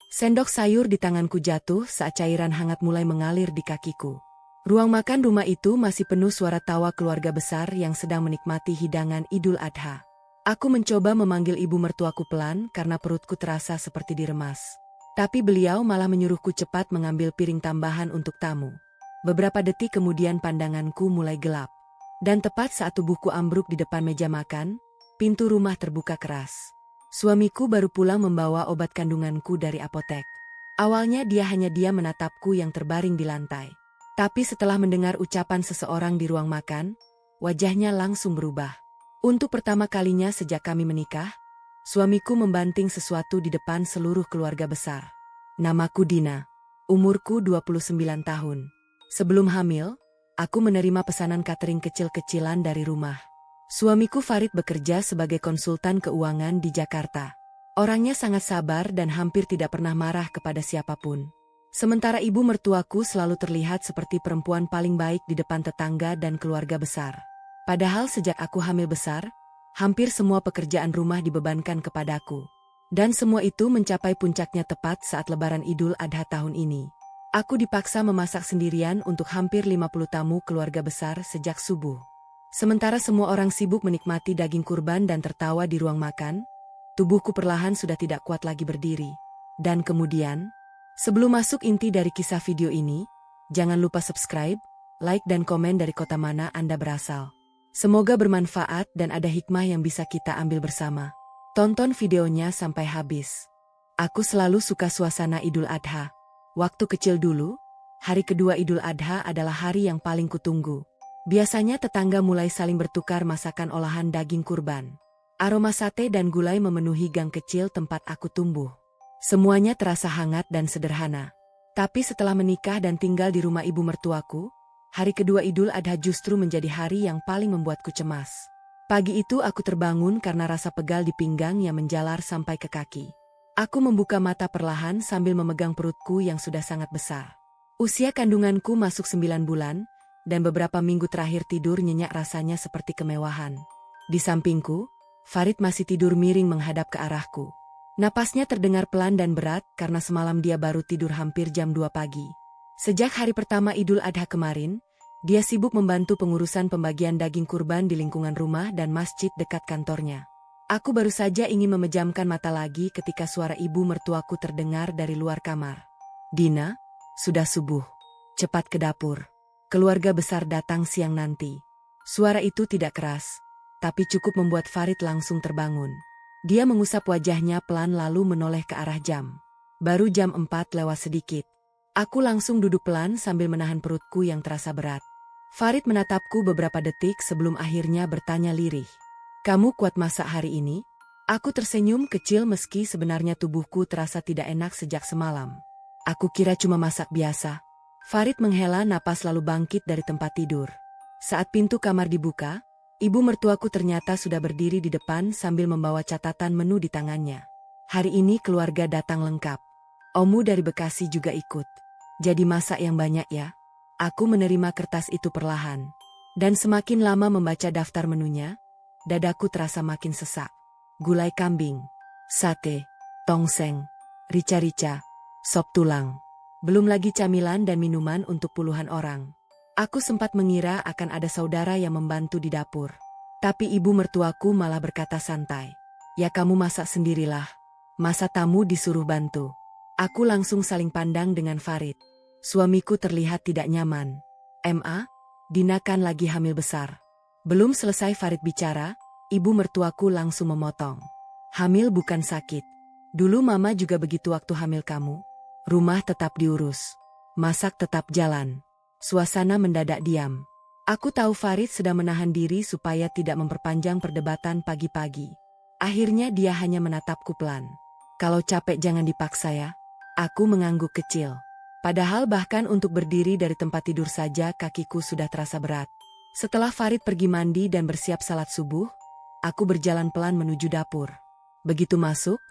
Sendok sayur di tanganku jatuh saat cairan hangat mulai mengalir di kakiku. Ruang makan rumah itu masih penuh suara tawa keluarga besar yang sedang menikmati hidangan Idul Adha. Aku mencoba memanggil ibu mertuaku pelan karena perutku terasa seperti diremas. Tapi beliau malah menyuruhku cepat mengambil piring tambahan untuk tamu. Beberapa detik kemudian pandanganku mulai gelap. Dan tepat saat tubuhku ambruk di depan meja makan, pintu rumah terbuka keras. Suamiku baru pulang membawa obat kandunganku dari apotek. Awalnya dia hanya diam menatapku yang terbaring di lantai. Tapi setelah mendengar ucapan seseorang di ruang makan, wajahnya langsung berubah. Untuk pertama kalinya sejak kami menikah, suamiku membanting sesuatu di depan seluruh keluarga besar. Namaku Dina. Umurku 29 tahun. Sebelum hamil, aku menerima pesanan catering kecil-kecilan dari rumah. Suamiku Farid bekerja sebagai konsultan keuangan di Jakarta. Orangnya sangat sabar dan hampir tidak pernah marah kepada siapapun. Sementara ibu mertuaku selalu terlihat seperti perempuan paling baik di depan tetangga dan keluarga besar. Padahal sejak aku hamil besar, hampir semua pekerjaan rumah dibebankan kepadaku. Dan semua itu mencapai puncaknya tepat saat Lebaran Idul Adha tahun ini. Aku dipaksa memasak sendirian untuk hampir 50 tamu keluarga besar sejak subuh. Sementara semua orang sibuk menikmati daging kurban dan tertawa di ruang makan, tubuhku perlahan sudah tidak kuat lagi berdiri. Dan kemudian, sebelum masuk inti dari kisah video ini, jangan lupa subscribe, like dan komen dari kota mana Anda berasal. Semoga bermanfaat dan ada hikmah yang bisa kita ambil bersama. Tonton videonya sampai habis. Aku selalu suka suasana Idul Adha. Waktu kecil dulu, hari kedua Idul Adha adalah hari yang paling kutunggu. Biasanya tetangga mulai saling bertukar masakan olahan daging kurban. Aroma sate dan gulai memenuhi gang kecil tempat aku tumbuh. Semuanya terasa hangat dan sederhana. Tapi setelah menikah dan tinggal di rumah ibu mertuaku, hari kedua Idul Adha justru menjadi hari yang paling membuatku cemas. Pagi itu aku terbangun karena rasa pegal di pinggang yang menjalar sampai ke kaki. Aku membuka mata perlahan sambil memegang perutku yang sudah sangat besar. Usia kandunganku masuk 9 bulan, dan beberapa minggu terakhir tidur nyenyak rasanya seperti kemewahan. Di sampingku, Farid masih tidur miring menghadap ke arahku. Napasnya terdengar pelan dan berat karena semalam dia baru tidur hampir jam 2 pagi. Sejak hari pertama Idul Adha kemarin, dia sibuk membantu pengurusan pembagian daging kurban di lingkungan rumah dan masjid dekat kantornya. Aku baru saja ingin memejamkan mata lagi ketika suara ibu mertuaku terdengar dari luar kamar. "Dina, sudah subuh. Cepat ke dapur. Keluarga besar datang siang nanti." Suara itu tidak keras, tapi cukup membuat Farid langsung terbangun. Dia mengusap wajahnya pelan lalu menoleh ke arah jam. Baru jam 4 lewat sedikit. Aku langsung duduk pelan sambil menahan perutku yang terasa berat. Farid menatapku beberapa detik sebelum akhirnya bertanya lirih. "Kamu kuat masak hari ini?" Aku tersenyum kecil meski sebenarnya tubuhku terasa tidak enak sejak semalam. "Aku kira cuma masak biasa." Farid menghela napas lalu bangkit dari tempat tidur. Saat pintu kamar dibuka, ibu mertuaku ternyata sudah berdiri di depan sambil membawa catatan menu di tangannya. "Hari ini keluarga datang lengkap. Omu dari Bekasi juga ikut. Jadi masak yang banyak ya." Aku menerima kertas itu perlahan. Dan semakin lama membaca daftar menunya, dadaku terasa makin sesak. Gulai kambing, sate, tongseng, rica-rica, sop tulang. Belum lagi camilan dan minuman untuk puluhan orang. Aku sempat mengira akan ada saudara yang membantu di dapur. Tapi ibu mertuaku malah berkata santai, "Ya kamu masak sendirilah. Masa tamu disuruh bantu?" Aku langsung saling pandang dengan Farid. Suamiku terlihat tidak nyaman. Dina kan lagi hamil besar." Belum selesai Farid bicara, ibu mertuaku langsung memotong. "Hamil bukan sakit. Dulu mama juga begitu waktu hamil kamu. Rumah tetap diurus. Masak tetap jalan." Suasana mendadak diam. Aku tahu Farid sedang menahan diri supaya tidak memperpanjang perdebatan pagi-pagi. Akhirnya dia hanya menatapku pelan. "Kalau capek jangan dipaksa ya." Aku mengangguk kecil. Padahal bahkan untuk berdiri dari tempat tidur saja kakiku sudah terasa berat. Setelah Farid pergi mandi dan bersiap salat subuh, aku berjalan pelan menuju dapur. Begitu masuk,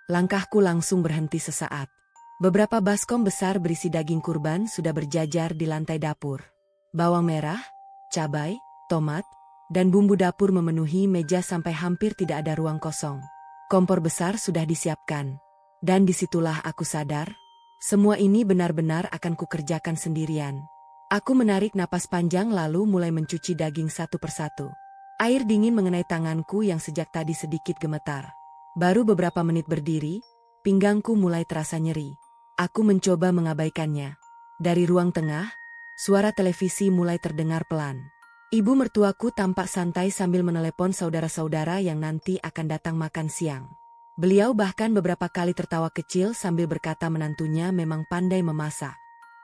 langkahku langsung berhenti sesaat. Beberapa baskom besar berisi daging kurban sudah berjajar di lantai dapur. Bawang merah, cabai, tomat, dan bumbu dapur memenuhi meja sampai hampir tidak ada ruang kosong. Kompor besar sudah disiapkan. Dan disitulah aku sadar, semua ini benar-benar akan kukerjakan sendirian. Aku menarik napas panjang lalu mulai mencuci daging satu persatu. Air dingin mengenai tanganku yang sejak tadi sedikit gemetar. Baru beberapa menit berdiri, pinggangku mulai terasa nyeri. Aku mencoba mengabaikannya. Dari ruang tengah, suara televisi mulai terdengar pelan. Ibu mertuaku tampak santai sambil menelepon saudara-saudara yang nanti akan datang makan siang. Beliau bahkan beberapa kali tertawa kecil sambil berkata menantunya memang pandai memasak.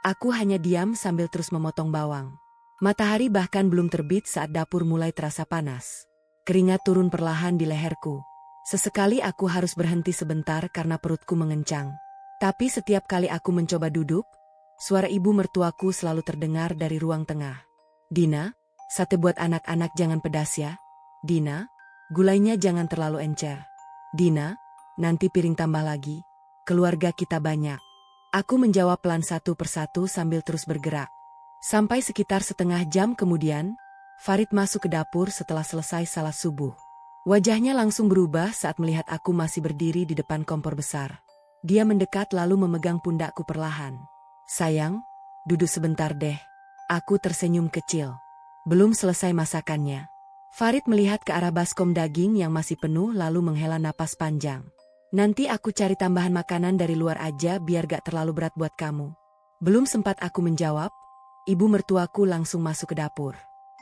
Aku hanya diam sambil terus memotong bawang. Matahari bahkan belum terbit saat dapur mulai terasa panas. Keringat turun perlahan di leherku. Sesekali aku harus berhenti sebentar karena perutku mengencang. Tapi setiap kali aku mencoba duduk, suara ibu mertuaku selalu terdengar dari ruang tengah. Dina, sate buat anak-anak jangan pedas ya. Dina, gulainya jangan terlalu encer. Dina, nanti piring tambah lagi. Keluarga kita banyak. Aku menjawab pelan satu persatu sambil terus bergerak. Sampai sekitar setengah jam kemudian, Farid masuk ke dapur setelah selesai salat subuh. Wajahnya langsung berubah saat melihat aku masih berdiri di depan kompor besar. Dia mendekat lalu memegang pundakku perlahan. Sayang, duduk sebentar deh. Aku tersenyum kecil. Belum selesai masakannya. Farid melihat ke arah baskom daging yang masih penuh lalu menghela napas panjang. Nanti aku cari tambahan makanan dari luar aja biar gak terlalu berat buat kamu. Belum sempat aku menjawab, ibu mertuaku langsung masuk ke dapur.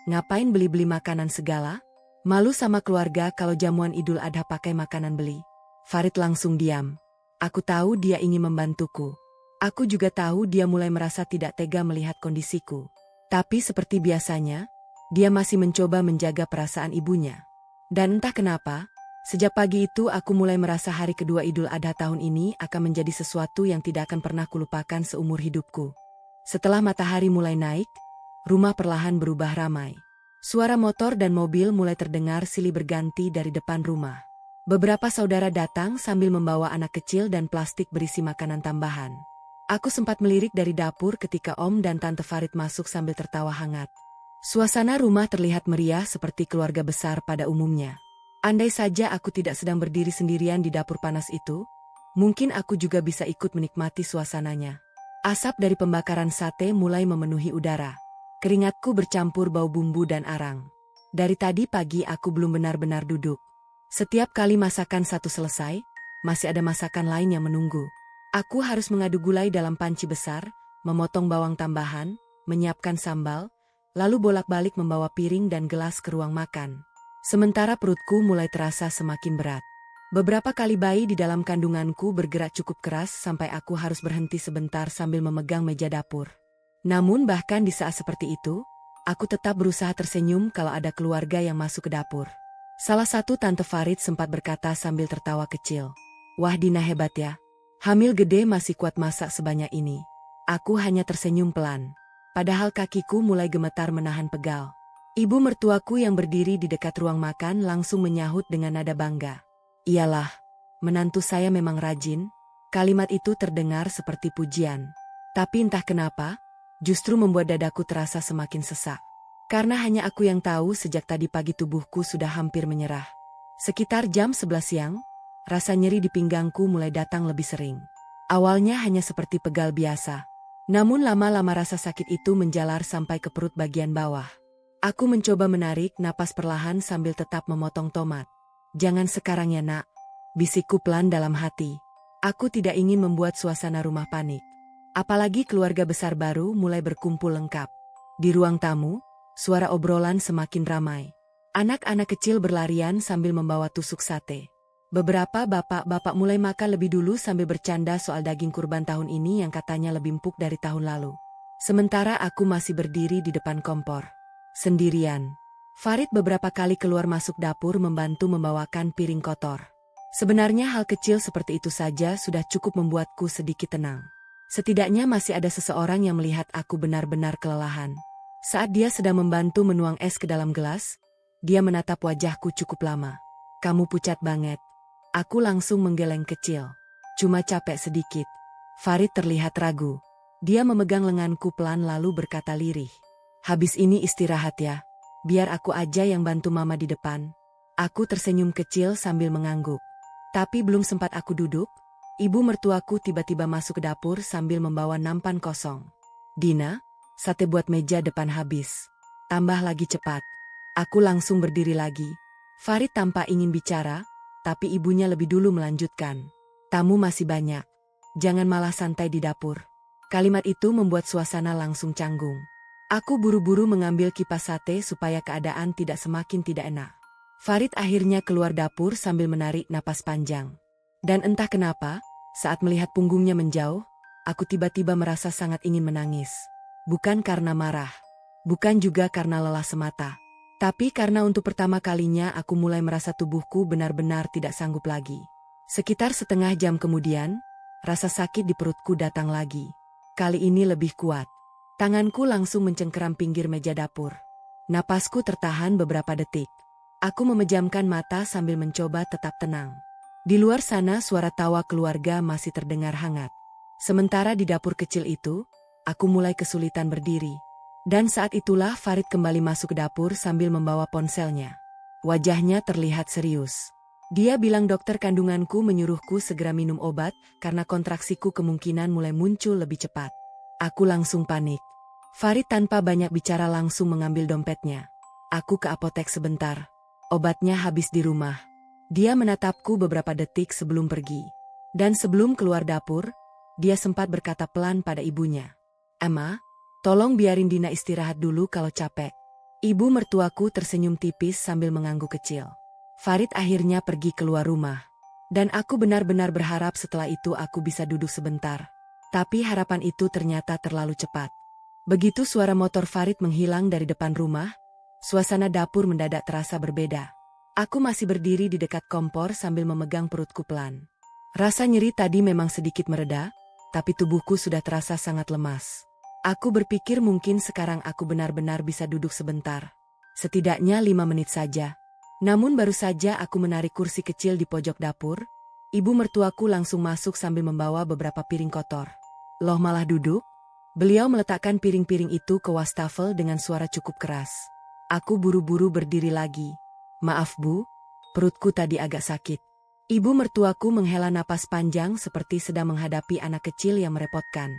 Ngapain beli-beli makanan segala? Malu sama keluarga kalau jamuan Idul Adha pakai makanan beli. Farid langsung diam. Aku tahu dia ingin membantuku. Aku juga tahu dia mulai merasa tidak tega melihat kondisiku. Tapi seperti biasanya, dia masih mencoba menjaga perasaan ibunya. Dan entah kenapa, sejak pagi itu aku mulai merasa hari kedua Idul Adha tahun ini akan menjadi sesuatu yang tidak akan pernah kulupakan seumur hidupku. Setelah matahari mulai naik, rumah perlahan berubah ramai. Suara motor dan mobil mulai terdengar silih berganti dari depan rumah. Beberapa saudara datang sambil membawa anak kecil dan plastik berisi makanan tambahan. Aku sempat melirik dari dapur ketika Om dan Tante Farid masuk sambil tertawa hangat. Suasana rumah terlihat meriah seperti keluarga besar pada umumnya. Andai saja aku tidak sedang berdiri sendirian di dapur panas itu, mungkin aku juga bisa ikut menikmati suasananya. Asap dari pembakaran sate mulai memenuhi udara. Keringatku bercampur bau bumbu dan arang. Dari tadi pagi aku belum benar-benar duduk. Setiap kali masakan satu selesai, masih ada masakan lain yang menunggu. Aku harus mengaduk gulai dalam panci besar, memotong bawang tambahan, menyiapkan sambal, lalu bolak-balik membawa piring dan gelas ke ruang makan. Sementara perutku mulai terasa semakin berat. Beberapa kali bayi di dalam kandunganku bergerak cukup keras sampai aku harus berhenti sebentar sambil memegang meja dapur. Namun bahkan di saat seperti itu, aku tetap berusaha tersenyum kalau ada keluarga yang masuk ke dapur. Salah satu Tante Farid sempat berkata sambil tertawa kecil. Wah Dina hebat ya. Hamil gede masih kuat masak sebanyak ini. Aku hanya tersenyum pelan. Padahal kakiku mulai gemetar menahan pegal. Ibu mertuaku yang berdiri di dekat ruang makan langsung menyahut dengan nada bangga. Iyalah, menantu saya memang rajin. Kalimat itu terdengar seperti pujian. Tapi entah kenapa, justru membuat dadaku terasa semakin sesak. Karena hanya aku yang tahu sejak tadi pagi tubuhku sudah hampir menyerah. Sekitar jam 11 siang, rasa nyeri di pinggangku mulai datang lebih sering. Awalnya hanya seperti pegal biasa. Namun lama-lama rasa sakit itu menjalar sampai ke perut bagian bawah. Aku mencoba menarik napas perlahan sambil tetap memotong tomat. Jangan sekarang ya nak, bisikku pelan dalam hati. Aku tidak ingin membuat suasana rumah panik. Apalagi keluarga besar baru mulai berkumpul lengkap. Di ruang tamu, suara obrolan semakin ramai. Anak-anak kecil berlarian sambil membawa tusuk sate. Beberapa bapak-bapak mulai makan lebih dulu sambil bercanda soal daging kurban tahun ini yang katanya lebih empuk dari tahun lalu. Sementara aku masih berdiri di depan kompor. Sendirian. Farid beberapa kali keluar masuk dapur membantu membawakan piring kotor. Sebenarnya hal kecil seperti itu saja sudah cukup membuatku sedikit tenang. Setidaknya masih ada seseorang yang melihat aku benar-benar kelelahan. Saat dia sedang membantu menuang es ke dalam gelas, dia menatap wajahku cukup lama. Kamu pucat banget. Aku langsung menggeleng kecil. Cuma capek sedikit. Farid terlihat ragu. Dia memegang lenganku pelan lalu berkata lirih. Habis ini istirahat ya. Biar aku aja yang bantu mama di depan. Aku tersenyum kecil sambil mengangguk. Tapi belum sempat aku duduk, Ibu mertuaku tiba-tiba masuk ke dapur sambil membawa nampan kosong. Dina, sate buat meja depan habis. Tambah lagi cepat. Aku langsung berdiri lagi. Farid tampak ingin bicara, tapi ibunya lebih dulu melanjutkan. Tamu masih banyak. Jangan malah santai di dapur. Kalimat itu membuat suasana langsung canggung. Aku buru-buru mengambil kipas sate supaya keadaan tidak semakin tidak enak. Farid akhirnya keluar dapur sambil menarik napas panjang. Dan entah kenapa, saat melihat punggungnya menjauh, aku tiba-tiba merasa sangat ingin menangis. Bukan karena marah. Bukan juga karena lelah semata. Tapi karena untuk pertama kalinya aku mulai merasa tubuhku benar-benar tidak sanggup lagi. Sekitar setengah jam kemudian, rasa sakit di perutku datang lagi. Kali ini lebih kuat. Tanganku langsung mencengkeram pinggir meja dapur. Napasku tertahan beberapa detik. Aku memejamkan mata sambil mencoba tetap tenang. Di luar sana suara tawa keluarga masih terdengar hangat. Sementara di dapur kecil itu, aku mulai kesulitan berdiri. Dan saat itulah Farid kembali masuk ke dapur sambil membawa ponselnya. Wajahnya terlihat serius. Dia bilang dokter kandunganku menyuruhku segera minum obat karena kontraksiku kemungkinan mulai muncul lebih cepat. Aku langsung panik. Farid tanpa banyak bicara langsung mengambil dompetnya. Aku ke apotek sebentar. Obatnya habis di rumah. Dia menatapku beberapa detik sebelum pergi. Dan sebelum keluar dapur, dia sempat berkata pelan pada ibunya. "Emma, tolong biarin Dina istirahat dulu kalau capek." Ibu mertuaku tersenyum tipis sambil mengangguk kecil. Farid akhirnya pergi keluar rumah. Dan aku benar-benar berharap setelah itu aku bisa duduk sebentar. Tapi harapan itu ternyata terlalu cepat. Begitu suara motor Farid menghilang dari depan rumah, suasana dapur mendadak terasa berbeda. Aku masih berdiri di dekat kompor sambil memegang perutku pelan. Rasa nyeri tadi memang sedikit mereda, tapi tubuhku sudah terasa sangat lemas. Aku berpikir mungkin sekarang aku benar-benar bisa duduk sebentar. Setidaknya 5 menit saja. Namun baru saja aku menarik kursi kecil di pojok dapur, ibu mertuaku langsung masuk sambil membawa beberapa piring kotor. "Loh, malah duduk?" Beliau meletakkan piring-piring itu ke wastafel dengan suara cukup keras. Aku buru-buru berdiri lagi. "Maaf Bu, perutku tadi agak sakit." Ibu mertuaku menghela napas panjang seperti sedang menghadapi anak kecil yang merepotkan.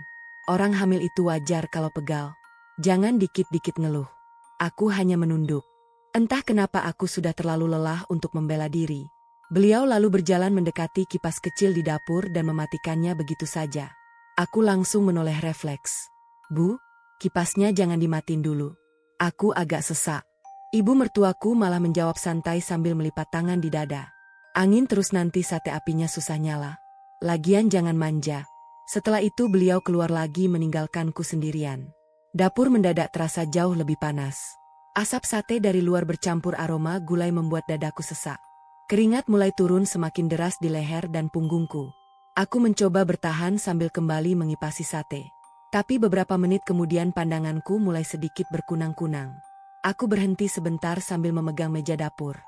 Orang hamil itu wajar kalau pegal. Jangan dikit-dikit ngeluh. Aku hanya menunduk. Entah kenapa aku sudah terlalu lelah untuk membela diri. Beliau lalu berjalan mendekati kipas kecil di dapur dan mematikannya begitu saja. Aku langsung menoleh refleks. "Bu, kipasnya jangan dimatiin dulu." Aku agak sesak. Ibu mertuaku malah menjawab santai sambil melipat tangan di dada. "Angin terus nanti sate apinya susah nyala. Lagian jangan manja." Setelah itu beliau keluar lagi meninggalkanku sendirian. Dapur mendadak terasa jauh lebih panas. Asap sate dari luar bercampur aroma gulai membuat dadaku sesak. Keringat mulai turun semakin deras di leher dan punggungku. Aku mencoba bertahan sambil kembali mengipasi sate. Tapi beberapa menit kemudian pandanganku mulai sedikit berkunang-kunang. Aku berhenti sebentar sambil memegang meja dapur.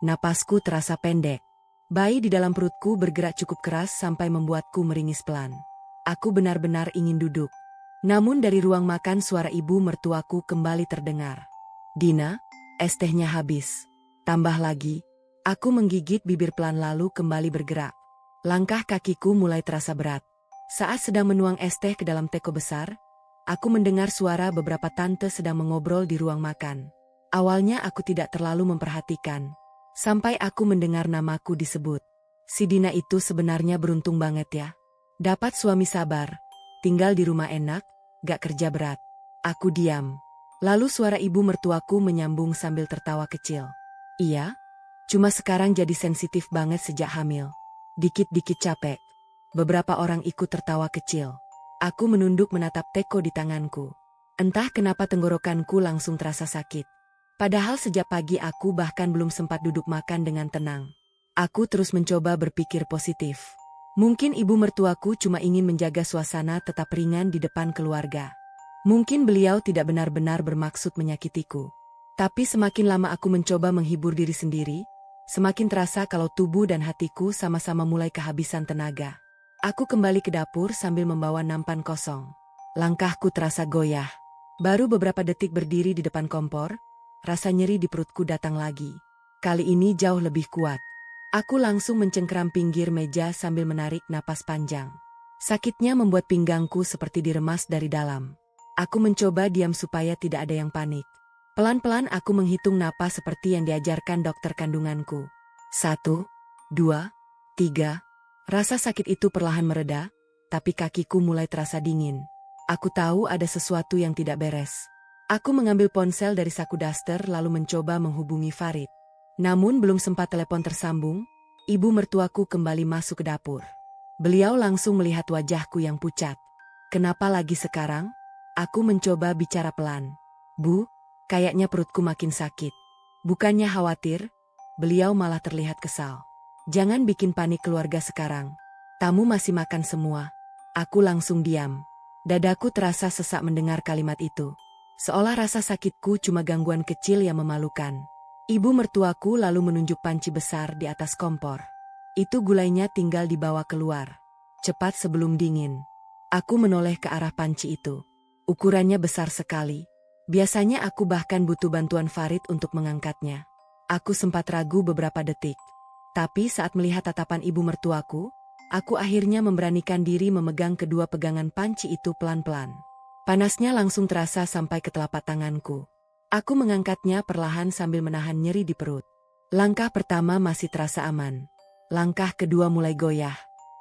Napasku terasa pendek. Bayi di dalam perutku bergerak cukup keras sampai membuatku meringis pelan. Aku benar-benar ingin duduk. Namun dari ruang makan suara ibu mertuaku kembali terdengar. "Dina, es tehnya habis." Tambah lagi, aku menggigit bibir pelan lalu kembali bergerak. Langkah kakiku mulai terasa berat. Saat sedang menuang es teh ke dalam teko besar, aku mendengar suara beberapa tante sedang mengobrol di ruang makan. Awalnya aku tidak terlalu memperhatikan. Sampai aku mendengar namaku disebut. Si Dina itu sebenarnya beruntung banget ya. Dapat suami sabar, tinggal di rumah enak, gak kerja berat. Aku diam. Lalu suara ibu mertuaku menyambung sambil tertawa kecil. "Iya, cuma sekarang jadi sensitif banget sejak hamil. Dikit-dikit capek." Beberapa orang ikut tertawa kecil. Aku menunduk menatap teko di tanganku. Entah kenapa tenggorokanku langsung terasa sakit. Padahal sejak pagi aku bahkan belum sempat duduk makan dengan tenang. Aku terus mencoba berpikir positif. Mungkin ibu mertuaku cuma ingin menjaga suasana tetap ringan di depan keluarga. Mungkin beliau tidak benar-benar bermaksud menyakitiku. Tapi semakin lama aku mencoba menghibur diri sendiri, semakin terasa kalau tubuh dan hatiku sama-sama mulai kehabisan tenaga. Aku kembali ke dapur sambil membawa nampan kosong. Langkahku terasa goyah. Baru beberapa detik berdiri di depan kompor, rasa nyeri di perutku datang lagi. Kali ini jauh lebih kuat. Aku langsung mencengkeram pinggir meja sambil menarik napas panjang. Sakitnya membuat pinggangku seperti diremas dari dalam. Aku mencoba diam supaya tidak ada yang panik. Pelan-pelan aku menghitung napas seperti yang diajarkan dokter kandunganku. 1, 2, 3. Rasa sakit itu perlahan mereda, tapi kakiku mulai terasa dingin. Aku tahu ada sesuatu yang tidak beres. Aku mengambil ponsel dari saku daster lalu mencoba menghubungi Farid. Namun belum sempat telepon tersambung, ibu mertuaku kembali masuk ke dapur. Beliau langsung melihat wajahku yang pucat. Kenapa lagi sekarang? Aku mencoba bicara pelan. Bu, kayaknya perutku makin sakit. Bukannya khawatir, beliau malah terlihat kesal. Jangan bikin panik keluarga sekarang. Tamu masih makan semua. Aku langsung diam. Dadaku terasa sesak mendengar kalimat itu. Seolah rasa sakitku cuma gangguan kecil yang memalukan. Ibu mertuaku lalu menunjuk panci besar di atas kompor. Itu gulainya tinggal dibawa keluar. Cepat sebelum dingin. Aku menoleh ke arah panci itu. Ukurannya besar sekali. Biasanya aku bahkan butuh bantuan Farid untuk mengangkatnya. Aku sempat ragu beberapa detik. Tapi saat melihat tatapan ibu mertuaku, aku akhirnya memberanikan diri memegang kedua pegangan panci itu pelan-pelan. Panasnya langsung terasa sampai ke telapak tanganku. Aku mengangkatnya perlahan sambil menahan nyeri di perut. Langkah pertama masih terasa aman. Langkah kedua mulai goyah.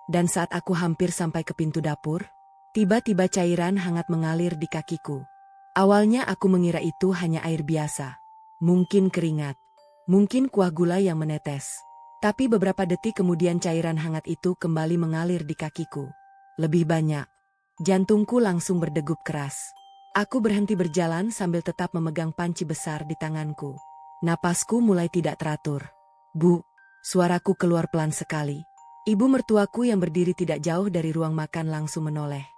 Dan saat aku hampir sampai ke pintu dapur, tiba-tiba cairan hangat mengalir di kakiku. Awalnya aku mengira itu hanya air biasa. Mungkin keringat. Mungkin kuah gula yang menetes. Tapi beberapa detik kemudian cairan hangat itu kembali mengalir di kakiku. Lebih banyak. Jantungku langsung berdegup keras. Aku berhenti berjalan sambil tetap memegang panci besar di tanganku. Napasku mulai tidak teratur. Bu, suaraku keluar pelan sekali. Ibu mertuaku yang berdiri tidak jauh dari ruang makan langsung menoleh.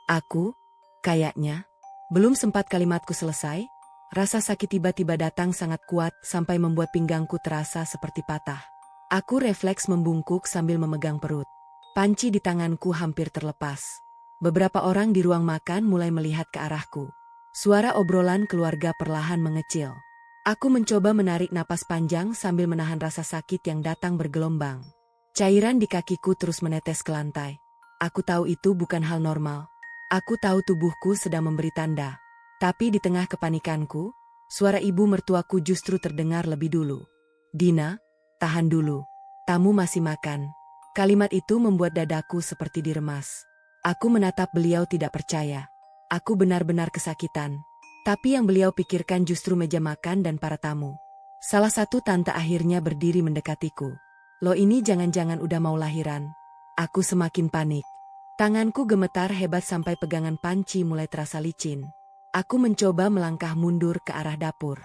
Aku, kayaknya, belum sempat kalimatku selesai, rasa sakit tiba-tiba datang sangat kuat sampai membuat pinggangku terasa seperti patah. Aku refleks membungkuk sambil memegang perut. Panci di tanganku hampir terlepas. Beberapa orang di ruang makan mulai melihat ke arahku. Suara obrolan keluarga perlahan mengecil. Aku mencoba menarik napas panjang sambil menahan rasa sakit yang datang bergelombang. Cairan di kakiku terus menetes ke lantai. Aku tahu itu bukan hal normal. Aku tahu tubuhku sedang memberi tanda. Tapi di tengah kepanikanku, suara ibu mertuaku justru terdengar lebih dulu. Dina, tahan dulu. Tamu masih makan. Kalimat itu membuat dadaku seperti diremas. Aku menatap beliau tidak percaya. Aku benar-benar kesakitan. Tapi yang beliau pikirkan justru meja makan dan para tamu. Salah satu tante akhirnya berdiri mendekatiku. Lo ini jangan-jangan udah mau lahiran. Aku semakin panik. Tanganku gemetar hebat sampai pegangan panci mulai terasa licin. Aku mencoba melangkah mundur ke arah dapur.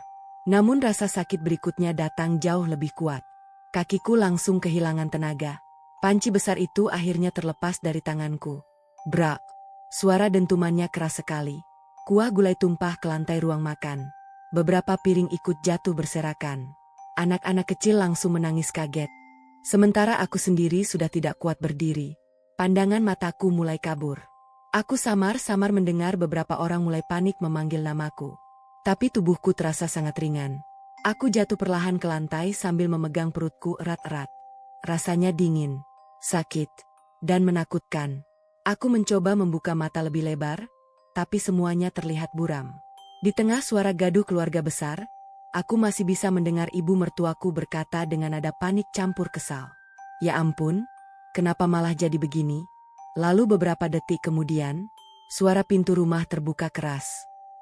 Namun rasa sakit berikutnya datang jauh lebih kuat. Kakiku langsung kehilangan tenaga. Panci besar itu akhirnya terlepas dari tanganku. Brak! Suara dentumannya keras sekali. Kuah gulai tumpah ke lantai ruang makan. Beberapa piring ikut jatuh berserakan. Anak-anak kecil langsung menangis kaget. Sementara aku sendiri sudah tidak kuat berdiri. Pandangan mataku mulai kabur. Aku samar-samar mendengar beberapa orang mulai panik memanggil namaku. Tapi tubuhku terasa sangat ringan. Aku jatuh perlahan ke lantai sambil memegang perutku erat-erat. Rasanya dingin, sakit, dan menakutkan. Aku mencoba membuka mata lebih lebar, tapi semuanya terlihat buram. Di tengah suara gaduh keluarga besar, aku masih bisa mendengar ibu mertuaku berkata dengan nada panik campur kesal. Ya ampun, kenapa malah jadi begini? Lalu beberapa detik kemudian, suara pintu rumah terbuka keras.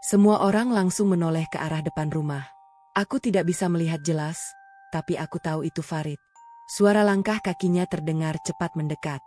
Semua orang langsung menoleh ke arah depan rumah. Aku tidak bisa melihat jelas, tapi aku tahu itu Farid. Suara langkah kakinya terdengar cepat mendekat.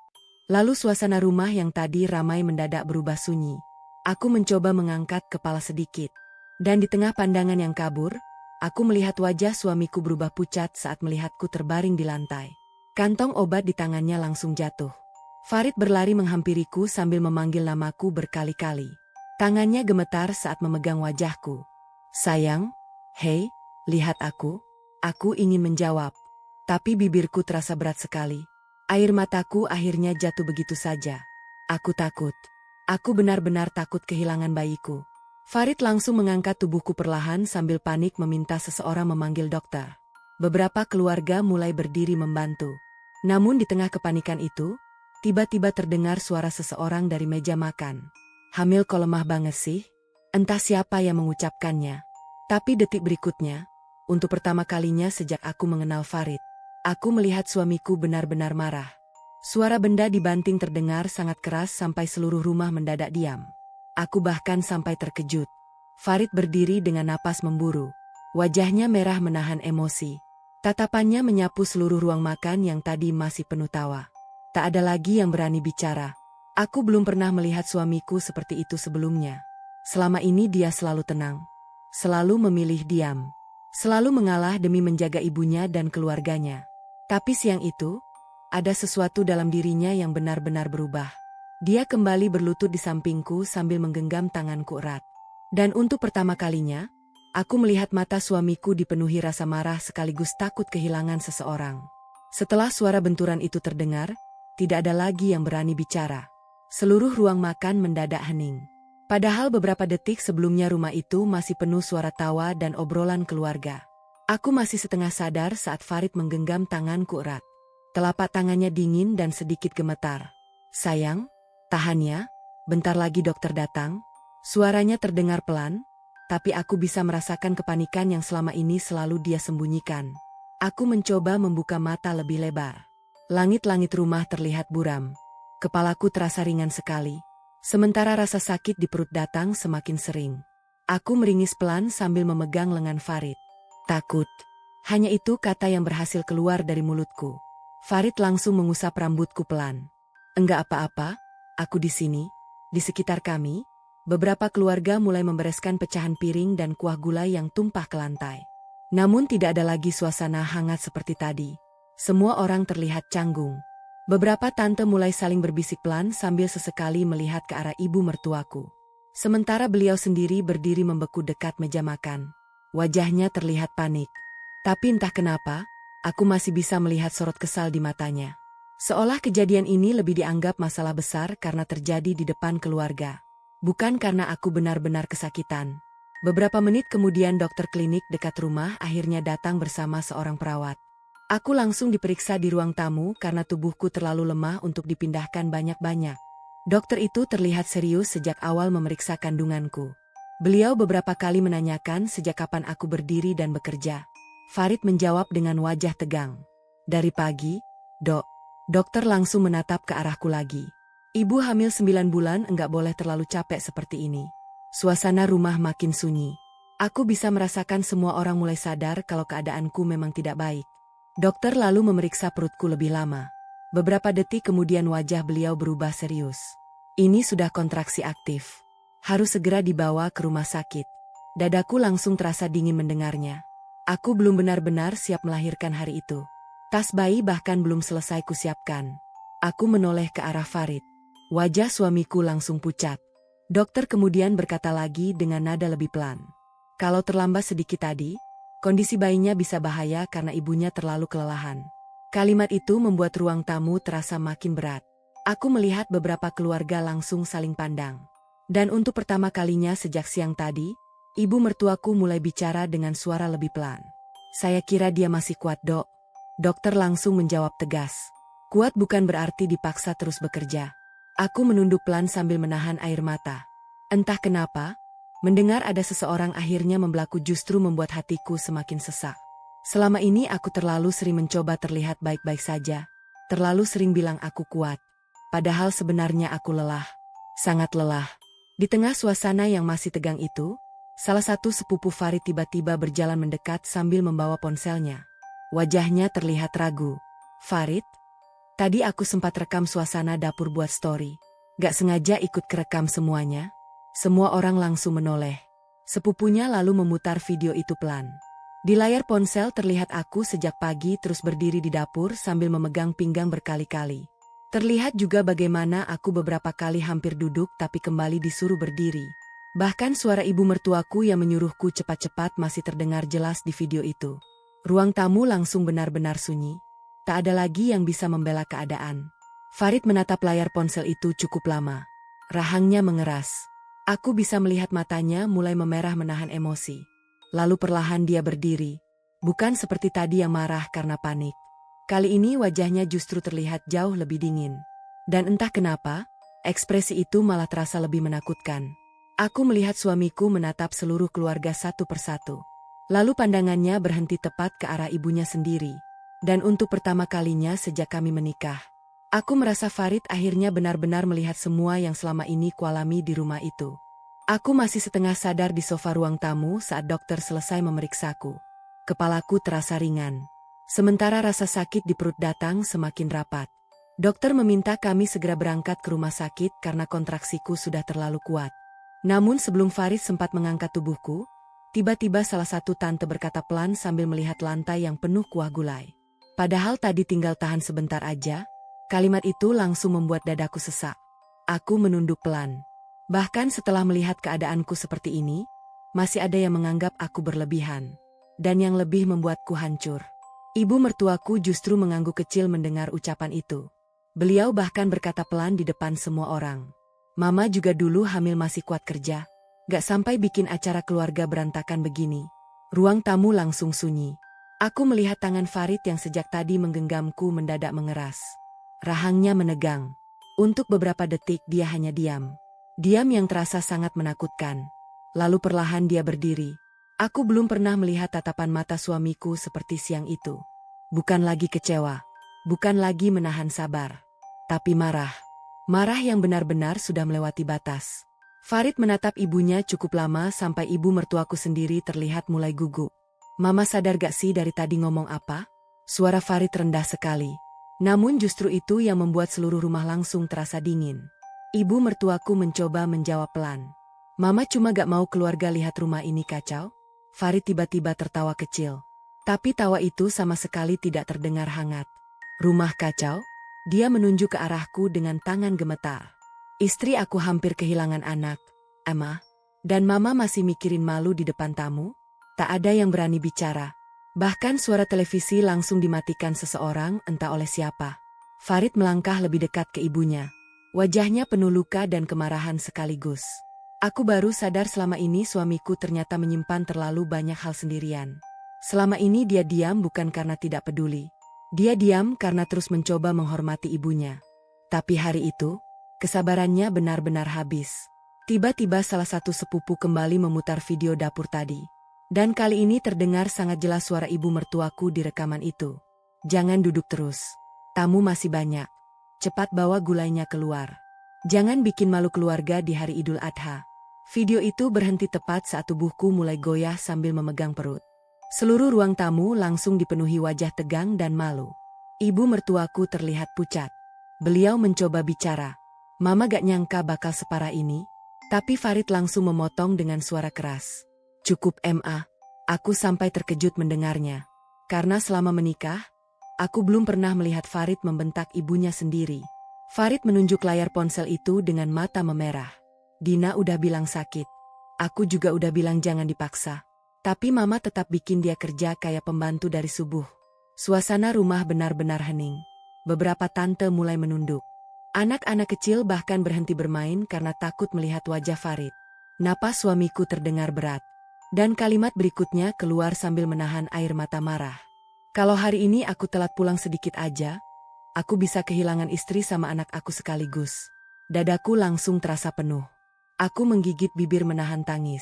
Lalu suasana rumah yang tadi ramai mendadak berubah sunyi. Aku mencoba mengangkat kepala sedikit. Dan di tengah pandangan yang kabur, aku melihat wajah suamiku berubah pucat saat melihatku terbaring di lantai. Kantong obat di tangannya langsung jatuh. Farid berlari menghampiriku sambil memanggil namaku berkali-kali. Tangannya gemetar saat memegang wajahku. Sayang, hei, lihat aku. Aku ingin menjawab. Tapi bibirku terasa berat sekali. Air mataku akhirnya jatuh begitu saja. Aku takut. Aku benar-benar takut kehilangan bayiku. Farid langsung mengangkat tubuhku perlahan sambil panik meminta seseorang memanggil dokter. Beberapa keluarga mulai berdiri membantu. Namun di tengah kepanikan itu, tiba-tiba terdengar suara seseorang dari meja makan. "Hamil kok lemah banget sih?" Entah siapa yang mengucapkannya. Tapi detik berikutnya, untuk pertama kalinya sejak aku mengenal Farid, aku melihat suamiku benar-benar marah. Suara benda dibanting terdengar sangat keras sampai seluruh rumah mendadak diam. Aku bahkan sampai terkejut. Farid berdiri dengan napas memburu. Wajahnya merah menahan emosi. Tatapannya menyapu seluruh ruang makan yang tadi masih penuh tawa. Tak ada lagi yang berani bicara. Aku belum pernah melihat suamiku seperti itu sebelumnya. Selama ini dia selalu tenang. Selalu memilih diam. Selalu mengalah demi menjaga ibunya dan keluarganya. Tapi siang itu, ada sesuatu dalam dirinya yang benar-benar berubah. Dia kembali berlutut di sampingku sambil menggenggam tanganku erat. Dan untuk pertama kalinya, aku melihat mata suamiku dipenuhi rasa marah sekaligus takut kehilangan seseorang. Setelah suara benturan itu terdengar, tidak ada lagi yang berani bicara. Seluruh ruang makan mendadak hening. Padahal beberapa detik sebelumnya rumah itu masih penuh suara tawa dan obrolan keluarga. Aku masih setengah sadar saat Farid menggenggam tanganku erat. Telapak tangannya dingin dan sedikit gemetar. "Sayang, tahan ya, bentar lagi dokter datang." Suaranya terdengar pelan, tapi aku bisa merasakan kepanikan yang selama ini selalu dia sembunyikan. Aku mencoba membuka mata lebih lebar. Langit-langit rumah terlihat buram. Kepalaku terasa ringan sekali. Sementara rasa sakit di perut datang semakin sering. Aku meringis pelan sambil memegang lengan Farid. "Takut." Hanya itu kata yang berhasil keluar dari mulutku. Farid langsung mengusap rambutku pelan. "Enggak apa-apa, aku di sini." Di sekitar kami, beberapa keluarga mulai membereskan pecahan piring dan kuah gulai yang tumpah ke lantai. Namun tidak ada lagi suasana hangat seperti tadi. Semua orang terlihat canggung. Beberapa tante mulai saling berbisik pelan sambil sesekali melihat ke arah ibu mertuaku. Sementara beliau sendiri berdiri membeku dekat meja makan. Wajahnya terlihat panik. Tapi entah kenapa, aku masih bisa melihat sorot kesal di matanya. Seolah kejadian ini lebih dianggap masalah besar karena terjadi di depan keluarga. Bukan karena aku benar-benar kesakitan. Beberapa menit kemudian dokter klinik dekat rumah akhirnya datang bersama seorang perawat. Aku langsung diperiksa di ruang tamu karena tubuhku terlalu lemah untuk dipindahkan banyak-banyak. Dokter itu terlihat serius sejak awal memeriksa kandunganku. Beliau beberapa kali menanyakan sejak kapan aku berdiri dan bekerja. Farid menjawab dengan wajah tegang. "Dari pagi, Dok." Dokter langsung menatap ke arahku lagi. "Ibu hamil 9 bulan enggak boleh terlalu capek seperti ini." Suasana rumah makin sunyi. Aku bisa merasakan semua orang mulai sadar kalau keadaanku memang tidak baik. Dokter lalu memeriksa perutku lebih lama. Beberapa detik kemudian wajah beliau berubah serius. "Ini sudah kontraksi aktif. Harus segera dibawa ke rumah sakit." Dadaku langsung terasa dingin mendengarnya. Aku belum benar-benar siap melahirkan hari itu. Tas bayi bahkan belum selesai kusiapkan. Aku menoleh ke arah Farid. Wajah suamiku langsung pucat. Dokter kemudian berkata lagi dengan nada lebih pelan. "Kalau terlambat sedikit tadi, kondisi bayinya bisa bahaya karena ibunya terlalu kelelahan." Kalimat itu membuat ruang tamu terasa makin berat. Aku melihat beberapa keluarga langsung saling pandang. Dan untuk pertama kalinya sejak siang tadi, ibu mertuaku mulai bicara dengan suara lebih pelan. "Saya kira dia masih kuat, Dok." Dokter langsung menjawab tegas. "Kuat bukan berarti dipaksa terus bekerja." Aku menunduk pelan sambil menahan air mata. Entah kenapa, mendengar ada seseorang akhirnya membelaku justru membuat hatiku semakin sesak. Selama ini aku terlalu sering mencoba terlihat baik-baik saja. Terlalu sering bilang aku kuat. Padahal sebenarnya aku lelah. Sangat lelah. Di tengah suasana yang masih tegang itu, salah satu sepupu Farid tiba-tiba berjalan mendekat sambil membawa ponselnya. Wajahnya terlihat ragu. "Farid, tadi aku sempat rekam suasana dapur buat story. Gak sengaja ikut kerekam semuanya." Semua orang langsung menoleh. Sepupunya lalu memutar video itu pelan. Di layar ponsel terlihat aku sejak pagi terus berdiri di dapur sambil memegang pinggang berkali-kali. Terlihat juga bagaimana aku beberapa kali hampir duduk tapi kembali disuruh berdiri. Bahkan suara ibu mertuaku yang menyuruhku cepat-cepat masih terdengar jelas di video itu. Ruang tamu langsung benar-benar sunyi. Tak ada lagi yang bisa membela keadaan. Farid menatap layar ponsel itu cukup lama. Rahangnya mengeras. Aku bisa melihat matanya mulai memerah menahan emosi. Lalu perlahan dia berdiri. Bukan seperti tadi yang marah karena panik. Kali ini wajahnya justru terlihat jauh lebih dingin. Dan entah kenapa, ekspresi itu malah terasa lebih menakutkan. Aku melihat suamiku menatap seluruh keluarga satu persatu. Lalu pandangannya berhenti tepat ke arah ibunya sendiri. Dan untuk pertama kalinya sejak kami menikah, aku merasa Farid akhirnya benar-benar melihat semua yang selama ini kualami di rumah itu. Aku masih setengah sadar di sofa ruang tamu saat dokter selesai memeriksaku. Kepalaku terasa ringan. Sementara rasa sakit di perut datang semakin rapat. Dokter meminta kami segera berangkat ke rumah sakit karena kontraksiku sudah terlalu kuat. Namun sebelum Farid sempat mengangkat tubuhku, tiba-tiba salah satu tante berkata pelan sambil melihat lantai yang penuh kuah gulai. Padahal tadi tinggal tahan sebentar aja, kalimat itu langsung membuat dadaku sesak. Aku menunduk pelan. Bahkan setelah melihat keadaanku seperti ini, masih ada yang menganggap aku berlebihan. Dan yang lebih membuatku hancur. Ibu mertuaku justru mengangguk kecil mendengar ucapan itu. Beliau bahkan berkata pelan di depan semua orang. Mama juga dulu hamil masih kuat kerja. Gak sampai bikin acara keluarga berantakan begini. Ruang tamu langsung sunyi. Aku melihat tangan Farid yang sejak tadi menggenggamku mendadak mengeras. Rahangnya menegang. Untuk beberapa detik dia hanya diam. Diam yang terasa sangat menakutkan. Lalu perlahan dia berdiri. Aku belum pernah melihat tatapan mata suamiku seperti siang itu. Bukan lagi kecewa. Bukan lagi menahan sabar. Tapi marah. Marah yang benar-benar sudah melewati batas. Farid menatap ibunya cukup lama sampai ibu mertuaku sendiri terlihat mulai gugup. Mama sadar gak sih dari tadi ngomong apa? Suara Farid rendah sekali. Namun justru itu yang membuat seluruh rumah langsung terasa dingin. Ibu mertuaku mencoba menjawab pelan. Mama cuma gak mau keluarga lihat rumah ini kacau. Farid tiba-tiba tertawa kecil. Tapi tawa itu sama sekali tidak terdengar hangat. Rumah kacau? Dia menunjuk ke arahku dengan tangan gemetar. Istri aku hampir kehilangan anak, Emma. Dan mama masih mikirin malu di depan tamu? Tak ada yang berani bicara. Bahkan suara televisi langsung dimatikan seseorang entah oleh siapa. Farid melangkah lebih dekat ke ibunya. Wajahnya penuh luka dan kemarahan sekaligus. Aku baru sadar selama ini suamiku ternyata menyimpan terlalu banyak hal sendirian. Selama ini dia diam bukan karena tidak peduli. Dia diam karena terus mencoba menghormati ibunya. Tapi hari itu, kesabarannya benar-benar habis. Tiba-tiba salah satu sepupu kembali memutar video dapur tadi. Dan kali ini terdengar sangat jelas suara ibu mertuaku di rekaman itu. Jangan duduk terus. Tamu masih banyak. Cepat bawa gulainya keluar. Jangan bikin malu keluarga di hari Idul Adha. Video itu berhenti tepat saat tubuhku mulai goyah sambil memegang perut. Seluruh ruang tamu langsung dipenuhi wajah tegang dan malu. Ibu mertuaku terlihat pucat. Beliau mencoba bicara. Mama gak nyangka bakal separah ini. Tapi Farid langsung memotong dengan suara keras. Cukup Ma. Aku sampai terkejut mendengarnya. Karena selama menikah, aku belum pernah melihat Farid membentak ibunya sendiri. Farid menunjuk layar ponsel itu dengan mata memerah. Dina udah bilang sakit. Aku juga udah bilang jangan dipaksa. Tapi mama tetap bikin dia kerja kayak pembantu dari subuh. Suasana rumah benar-benar hening. Beberapa tante mulai menunduk. Anak-anak kecil bahkan berhenti bermain karena takut melihat wajah Farid. Napas suamiku terdengar berat. Dan kalimat berikutnya keluar sambil menahan air mata marah. Kalau hari ini aku telat pulang sedikit aja, aku bisa kehilangan istri sama anak aku sekaligus. Dadaku langsung terasa penuh. Aku menggigit bibir menahan tangis.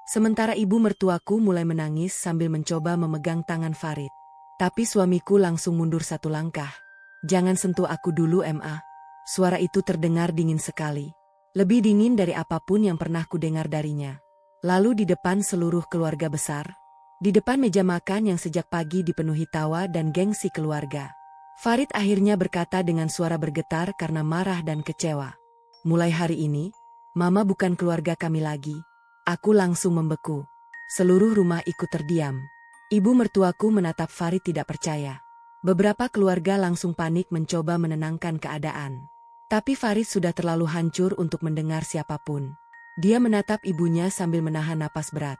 Sementara ibu mertuaku mulai menangis sambil mencoba memegang tangan Farid. Tapi suamiku langsung mundur satu langkah. Jangan sentuh aku dulu Ma. Suara itu terdengar dingin sekali. Lebih dingin dari apapun yang pernah kudengar darinya. Lalu di depan seluruh keluarga besar. Di depan meja makan yang sejak pagi dipenuhi tawa dan gengsi keluarga. Farid akhirnya berkata dengan suara bergetar karena marah dan kecewa. Mulai hari ini, Mama bukan keluarga kami lagi. Aku langsung membeku. Seluruh rumah ikut terdiam. Ibu mertuaku menatap Farid tidak percaya. Beberapa keluarga langsung panik mencoba menenangkan keadaan. Tapi Farid sudah terlalu hancur untuk mendengar siapapun. Dia menatap ibunya sambil menahan napas berat.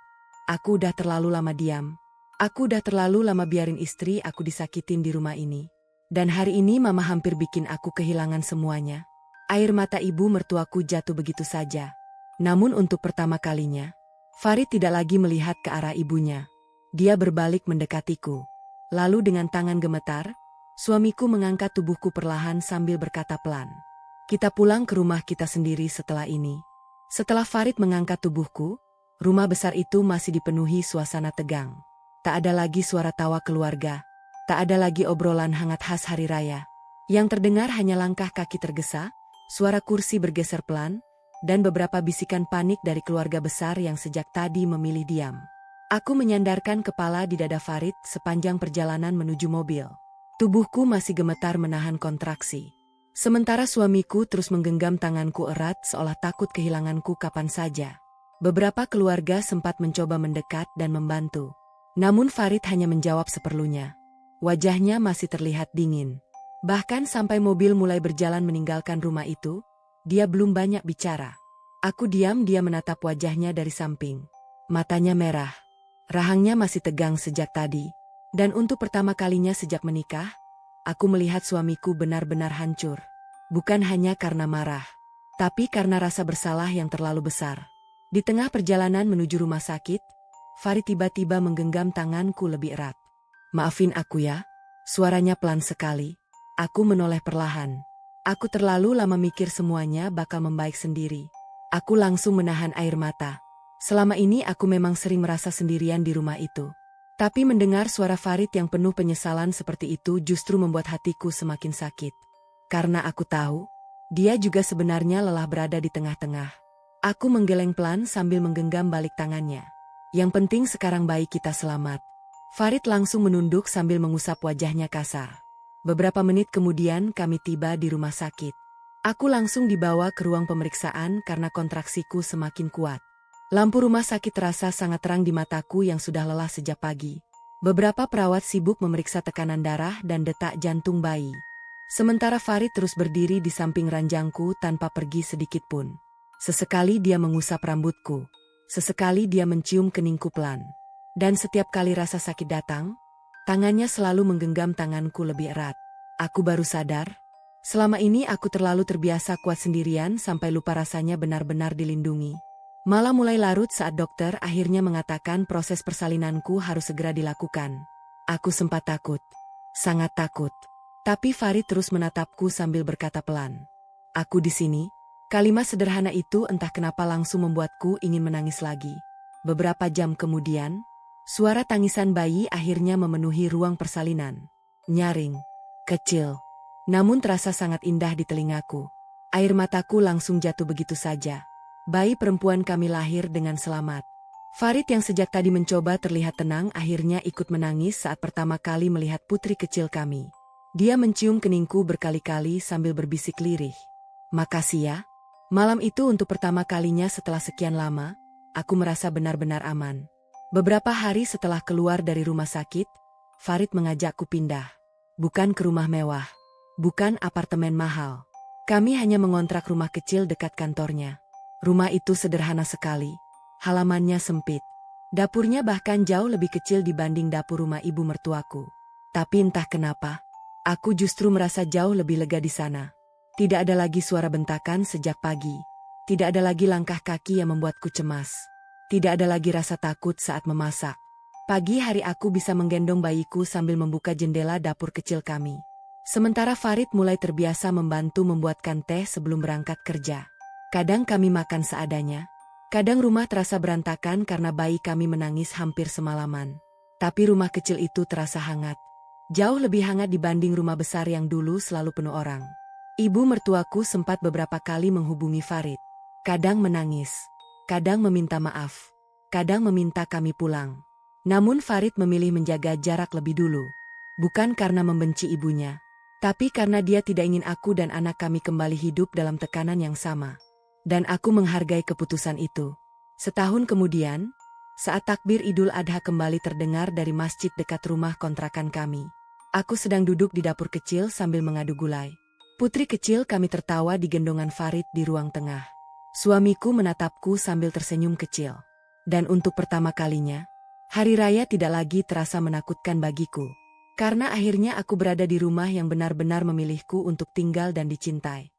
Aku udah terlalu lama diam. Aku udah terlalu lama biarin istri aku disakitin di rumah ini. Dan hari ini mama hampir bikin aku kehilangan semuanya. Air mata ibu mertuaku jatuh begitu saja. Namun untuk pertama kalinya, Farid tidak lagi melihat ke arah ibunya. Dia berbalik mendekatiku. Lalu dengan tangan gemetar, suamiku mengangkat tubuhku perlahan sambil berkata pelan. Kita pulang ke rumah kita sendiri setelah ini. Setelah Farid mengangkat tubuhku, rumah besar itu masih dipenuhi suasana tegang. Tak ada lagi suara tawa keluarga. Tak ada lagi obrolan hangat khas hari raya. Yang terdengar hanya langkah kaki tergesa, suara kursi bergeser pelan, dan beberapa bisikan panik dari keluarga besar yang sejak tadi memilih diam. Aku menyandarkan kepala di dada Farid sepanjang perjalanan menuju mobil. Tubuhku masih gemetar menahan kontraksi. Sementara suamiku terus menggenggam tanganku erat seolah takut kehilanganku kapan saja. Beberapa keluarga sempat mencoba mendekat dan membantu. Namun Farid hanya menjawab seperlunya. Wajahnya masih terlihat dingin. Bahkan sampai mobil mulai berjalan meninggalkan rumah itu, dia belum banyak bicara. Aku diam-diam menatap wajahnya dari samping. Matanya merah. Rahangnya masih tegang sejak tadi. Dan untuk pertama kalinya sejak menikah, aku melihat suamiku benar-benar hancur. Bukan hanya karena marah, tapi karena rasa bersalah yang terlalu besar. Di tengah perjalanan menuju rumah sakit, Farid tiba-tiba menggenggam tanganku lebih erat. Maafin aku ya, suaranya pelan sekali. Aku menoleh perlahan. Aku terlalu lama mikir semuanya bakal membaik sendiri. Aku langsung menahan air mata. Selama ini aku memang sering merasa sendirian di rumah itu. Tapi mendengar suara Farid yang penuh penyesalan seperti itu justru membuat hatiku semakin sakit. Karena aku tahu, dia juga sebenarnya lelah berada di tengah-tengah. Aku menggeleng pelan sambil menggenggam balik tangannya. Yang penting sekarang bayi kita selamat. Farid langsung menunduk sambil mengusap wajahnya kasar. Beberapa menit kemudian kami tiba di rumah sakit. Aku langsung dibawa ke ruang pemeriksaan karena kontraksiku semakin kuat. Lampu rumah sakit terasa sangat terang di mataku yang sudah lelah sejak pagi. Beberapa perawat sibuk memeriksa tekanan darah dan detak jantung bayi. Sementara Farid terus berdiri di samping ranjangku tanpa pergi sedikit pun. Sesekali dia mengusap rambutku. Sesekali dia mencium keningku pelan. Dan setiap kali rasa sakit datang, tangannya selalu menggenggam tanganku lebih erat. Aku baru sadar, selama ini aku terlalu terbiasa kuat sendirian sampai lupa rasanya benar-benar dilindungi. Malam mulai larut saat dokter akhirnya mengatakan proses persalinanku harus segera dilakukan. Aku sempat takut. Sangat takut. Tapi Farid terus menatapku sambil berkata pelan. Aku di sini. Kalimat sederhana itu entah kenapa langsung membuatku ingin menangis lagi. Beberapa jam kemudian, suara tangisan bayi akhirnya memenuhi ruang persalinan. Nyaring, kecil, namun terasa sangat indah di telingaku. Air mataku langsung jatuh begitu saja. Bayi perempuan kami lahir dengan selamat. Farid yang sejak tadi mencoba terlihat tenang akhirnya ikut menangis saat pertama kali melihat putri kecil kami. Dia mencium keningku berkali-kali sambil berbisik lirih. Makasih ya. Malam itu untuk pertama kalinya setelah sekian lama, aku merasa benar-benar aman. Beberapa hari setelah keluar dari rumah sakit, Farid mengajakku pindah. Bukan ke rumah mewah. Bukan apartemen mahal. Kami hanya mengontrak rumah kecil dekat kantornya. Rumah itu sederhana sekali. Halamannya sempit. Dapurnya bahkan jauh lebih kecil dibanding dapur rumah ibu mertuaku. Tapi entah kenapa, aku justru merasa jauh lebih lega di sana. Tidak ada lagi suara bentakan sejak pagi. Tidak ada lagi langkah kaki yang membuatku cemas. Tidak ada lagi rasa takut saat memasak. Pagi hari aku bisa menggendong bayiku sambil membuka jendela dapur kecil kami. Sementara Farid mulai terbiasa membantu membuatkan teh sebelum berangkat kerja. Kadang kami makan seadanya. Kadang rumah terasa berantakan karena bayi kami menangis hampir semalaman. Tapi rumah kecil itu terasa hangat. Jauh lebih hangat dibanding rumah besar yang dulu selalu penuh orang. Ibu mertuaku sempat beberapa kali menghubungi Farid. Kadang menangis. Kadang meminta maaf. Kadang meminta kami pulang. Namun Farid memilih menjaga jarak lebih dulu. Bukan karena membenci ibunya. Tapi karena dia tidak ingin aku dan anak kami kembali hidup dalam tekanan yang sama. Dan aku menghargai keputusan itu. Setahun kemudian, saat takbir Idul Adha kembali terdengar dari masjid dekat rumah kontrakan kami. Aku sedang duduk di dapur kecil sambil mengadu gulai. Putri kecil kami tertawa di gendongan Farid di ruang tengah. Suamiku menatapku sambil tersenyum kecil. Dan untuk pertama kalinya, hari raya tidak lagi terasa menakutkan bagiku. Karena akhirnya aku berada di rumah yang benar-benar memilihku untuk tinggal dan dicintai.